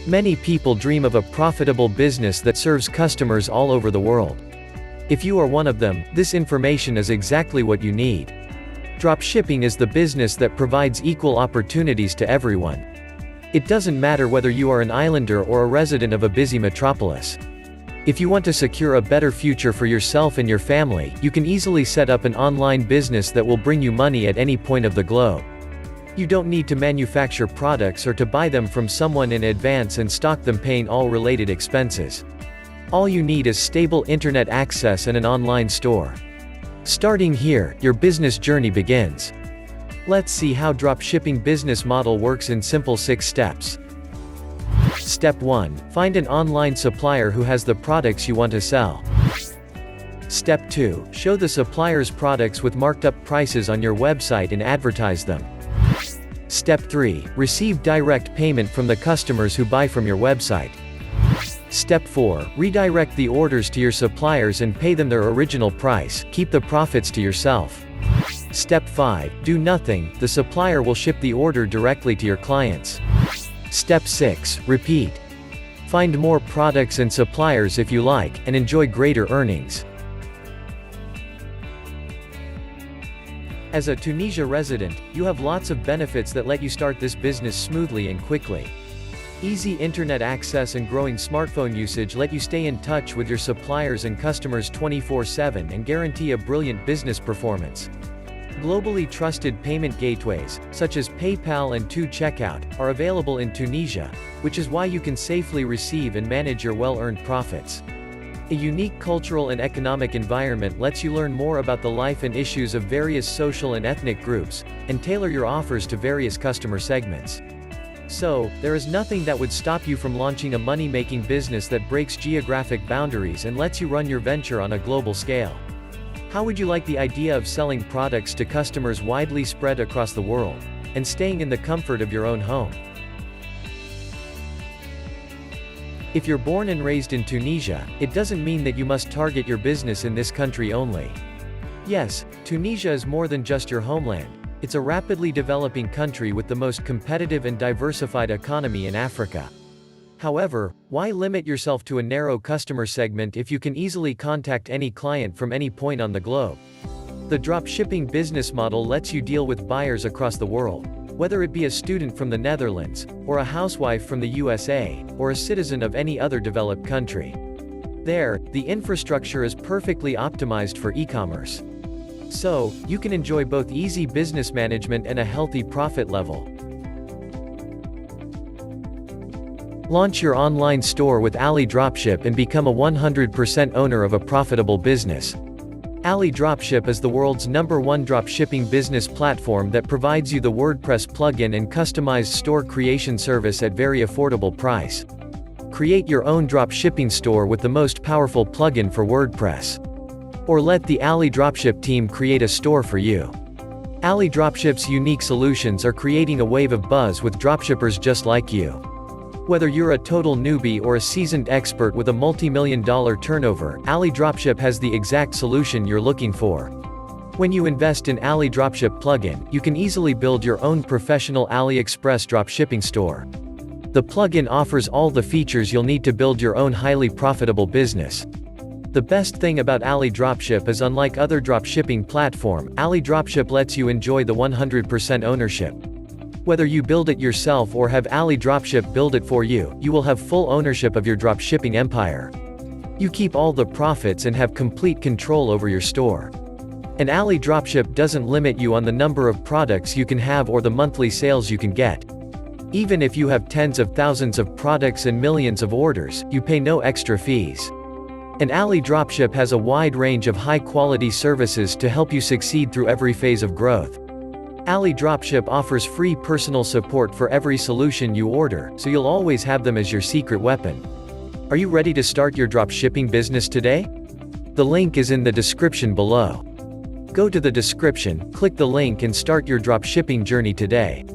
Many people dream of a profitable business that serves customers all over the world. If you are one of them, this information is exactly what you need. Dropshipping is the business that provides equal opportunities to everyone. It doesn't matter whether you are an islander or a resident of a busy metropolis. If you want to secure a better future for yourself and your family, you can easily set up an online business that will bring you money at any point of the globe. You don't need to manufacture products or to buy them from someone in advance and stock them, paying all related expenses. All you need is stable internet access and an online store. Starting here, your business journey begins. Let's see how dropshipping business model works in simple 6 steps. Step 1. Find an online supplier who has the products you want to sell. Step 2. Show the supplier's products with marked up prices on your website and advertise them. Step 3. Receive direct payment from the customers who buy from your website. Step 4. Redirect the orders to your suppliers and pay them their original price, keep the profits to yourself. Step 5. Do nothing, the supplier will ship the order directly to your clients. Step 6. Repeat. Find more products and suppliers if you like, and enjoy greater earnings. As a Tunisia resident, you have lots of benefits that let you start this business smoothly and quickly. Easy internet access and growing smartphone usage let you stay in touch with your suppliers and customers 24/7 and guarantee a brilliant business performance. Globally trusted payment gateways, such as PayPal and 2Checkout, are available in Tunisia, which is why you can safely receive and manage your well-earned profits. A unique cultural and economic environment lets you learn more about the life and issues of various social and ethnic groups, and tailor your offers to various customer segments. So, there is nothing that would stop you from launching a money-making business that breaks geographic boundaries and lets you run your venture on a global scale. How would you like the idea of selling products to customers widely spread across the world, and staying in the comfort of your own home? If you're born and raised in Tunisia, it doesn't mean that you must target your business in this country only. Yes, Tunisia is more than just your homeland. It's a rapidly developing country with the most competitive and diversified economy in Africa. However, why limit yourself to a narrow customer segment if you can easily contact any client from any point on the globe? The dropshipping business model lets you deal with buyers across the world, whether it be a student from the Netherlands, or a housewife from the USA, or a citizen of any other developed country. There, the infrastructure is perfectly optimized for e-commerce. So, you can enjoy both easy business management and a healthy profit level. Launch your online store with AliDropship and become a 100% owner of a profitable business. AliDropship is the world's #1 dropshipping business platform that provides you the WordPress plugin and customized store creation service at very affordable price. Create your own dropshipping store with the most powerful plugin for WordPress. Or let the AliDropship team create a store for you. AliDropship's unique solutions are creating a wave of buzz with dropshippers just like you. Whether you're a total newbie or a seasoned expert with a multi-million-dollar turnover, AliDropship has the exact solution you're looking for. When you invest in AliDropship plugin, you can easily build your own professional AliExpress dropshipping store. The plugin offers all the features you'll need to build your own highly profitable business. The best thing about AliDropship is, unlike other dropshipping platform, AliDropship lets you enjoy the 100% ownership. Whether you build it yourself or have AliDropship build it for you, you will have full ownership of your dropshipping empire. You keep all the profits and have complete control over your store. And AliDropship doesn't limit you on the number of products you can have or the monthly sales you can get. Even if you have tens of thousands of products and millions of orders, you pay no extra fees. And AliDropship has a wide range of high-quality services to help you succeed through every phase of growth. AliDropship offers free personal support for every solution you order, so you'll always have them as your secret weapon. Are you ready to start your dropshipping business today? The link is in the description below. Go to the description, click the link and start your dropshipping journey today.